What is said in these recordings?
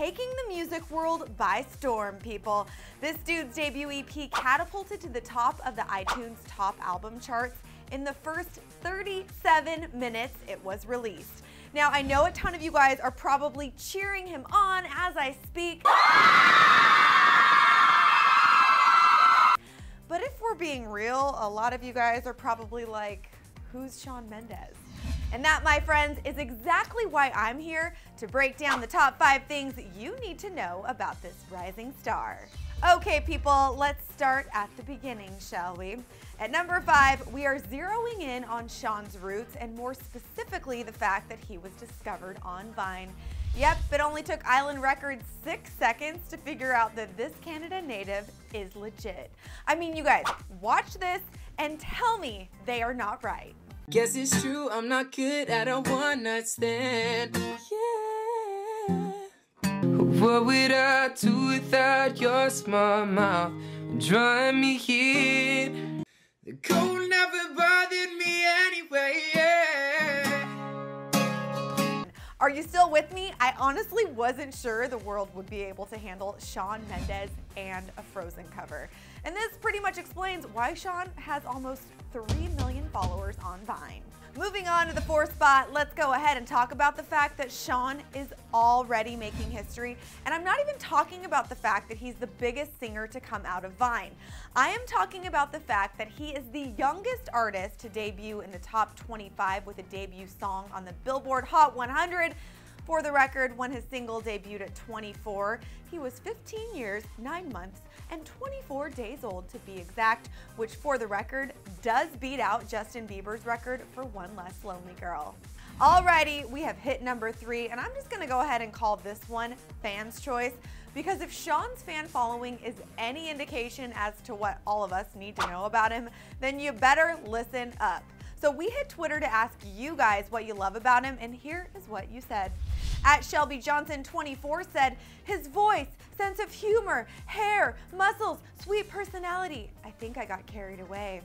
taking the music world by storm, people. This dude's debut EP catapulted to the top of the iTunes top album charts in the first 37 minutes it was released. Now, I know a ton of you guys are probably cheering him on as I speak. But if we're being real, a lot of you guys are probably like, who's Shawn Mendes? And that, my friends, is exactly why I'm here to break down the top 5 things you need to know about this rising star. Okay, people, let's start at the beginning, shall we? At number 5, we are zeroing in on Shawn's roots, and more specifically, the fact that he was discovered on Vine. Yep, it only took Island Records 6 seconds to figure out that this Canada native is legit. I mean, you guys, watch this and tell me they are not right. Guess it's true, I'm not good at a one-night stand. Yeah. What would I do without your smart mouth drawing me in? The cold never bothered me anyway, yeah. Are you still with me? I honestly wasn't sure the world would be able to handle Shawn Mendes and a Frozen cover. And this pretty much explains why Shawn has almost 3 million followers on Vine. Moving on to the 4th spot, let's go ahead and talk about the fact that Shawn is already making history. And I'm not even talking about the fact that he's the biggest singer to come out of Vine. I am talking about the fact that he is the youngest artist to debut in the top 25 with a debut song on the Billboard Hot 100. For the record, when his single debuted at 24, he was 15 years, 9 months, and 24 days old to be exact, which for the record does beat out Justin Bieber's record for One Less Lonely Girl. Alrighty, we have hit number 3, and I'm just gonna go ahead and call this one Fan's Choice, because if Shawn's fan following is any indication as to what all of us need to know about him, then you better listen up. So we hit Twitter to ask you guys what you love about him, and here is what you said. At Shelby Johnson 24 said, his voice, sense of humor, hair, muscles, sweet personality. I think I got carried away.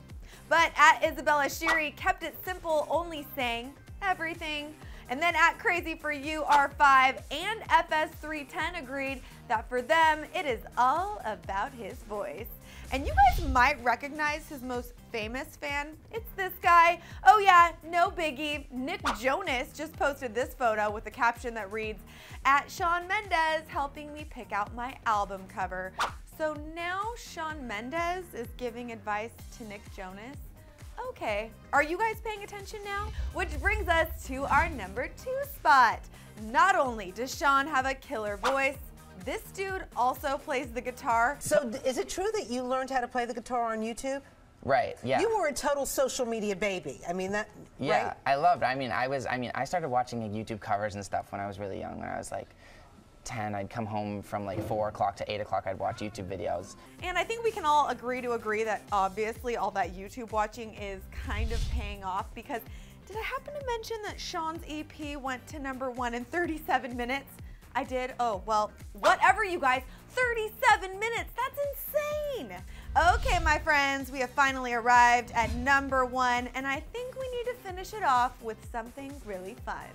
But at Isabella Sheary kept it simple, only saying everything. And then at Crazy For You R5 and FS310 agreed that for them, it is all about his voice. And you guys might recognize his most famous fan. It's this guy. Oh yeah, no biggie. Nick Jonas just posted this photo with a caption that reads, at Shawn Mendes helping me pick out my album cover. So now Shawn Mendes is giving advice to Nick Jonas? Okay, are you guys paying attention now? Which brings us to our number 2 spot. Not only does Shawn have a killer voice, this dude also plays the guitar. So is it true that you learned how to play the guitar on YouTube? Right, yeah. You were a total social media baby. I mean, that, yeah, right? I loved it. I started watching YouTube covers and stuff when I was really young. When I was like 10, I'd come home from like 4 o'clock to 8 o'clock, I'd watch YouTube videos. And I think we can all agree that obviously all that YouTube watching is kind of paying off, because did I happen to mention that Shawn's EP went to number 1 in 37 minutes? I did? Oh, well, whatever, you guys. 37 minutes, that's insane. Okay, my friends, we have finally arrived at number 1, and I think we need to finish it off with something really fun.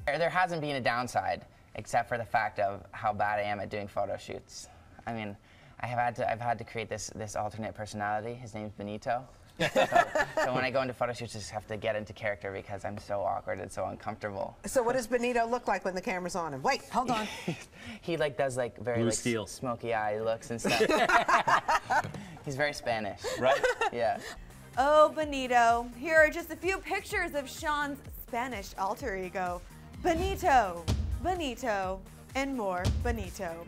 There hasn't been a downside, except for the fact of how bad I am at doing photo shoots. I mean, I've had to create this alternate personality. His name's Benito. So when I go into photo shoots, I just have to get into character because I'm so awkward and so uncomfortable. So what does Benito look like when the camera's on him? Wait, hold on. He like does like very like smoky eye looks and stuff. He's very Spanish. Right? Yeah. Oh, Benito. Here are just a few pictures of Shawn's Spanish alter ego. Benito, Benito, and more Benito.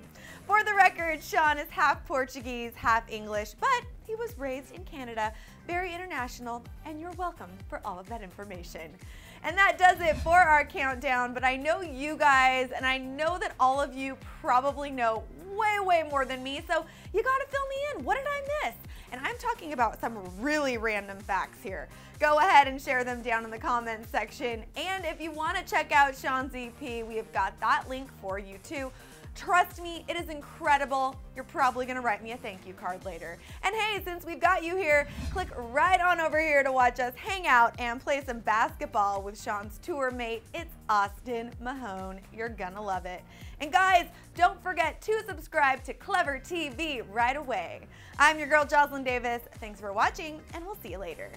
For the record, Shawn is half Portuguese, half English, but he was raised in Canada, very international, and you're welcome for all of that information. And that does it for our countdown, but I know you guys, and I know that all of you probably know way, way more than me, so you gotta fill me in. What did I miss? And I'm talking about some really random facts here. Go ahead and share them down in the comments section, and if you wanna check out Shawn's EP, we have got that link for you too. Trust me, it is incredible. You're probably gonna write me a thank you card later. And hey, since we've got you here, click right on over here to watch us hang out and play some basketball with Shawn's tour mate. It's Austin Mahone. You're gonna love it. And guys, don't forget to subscribe to ClevverTV right away. I'm your girl, Jocelyn Davis. Thanks for watching, and we'll see you later.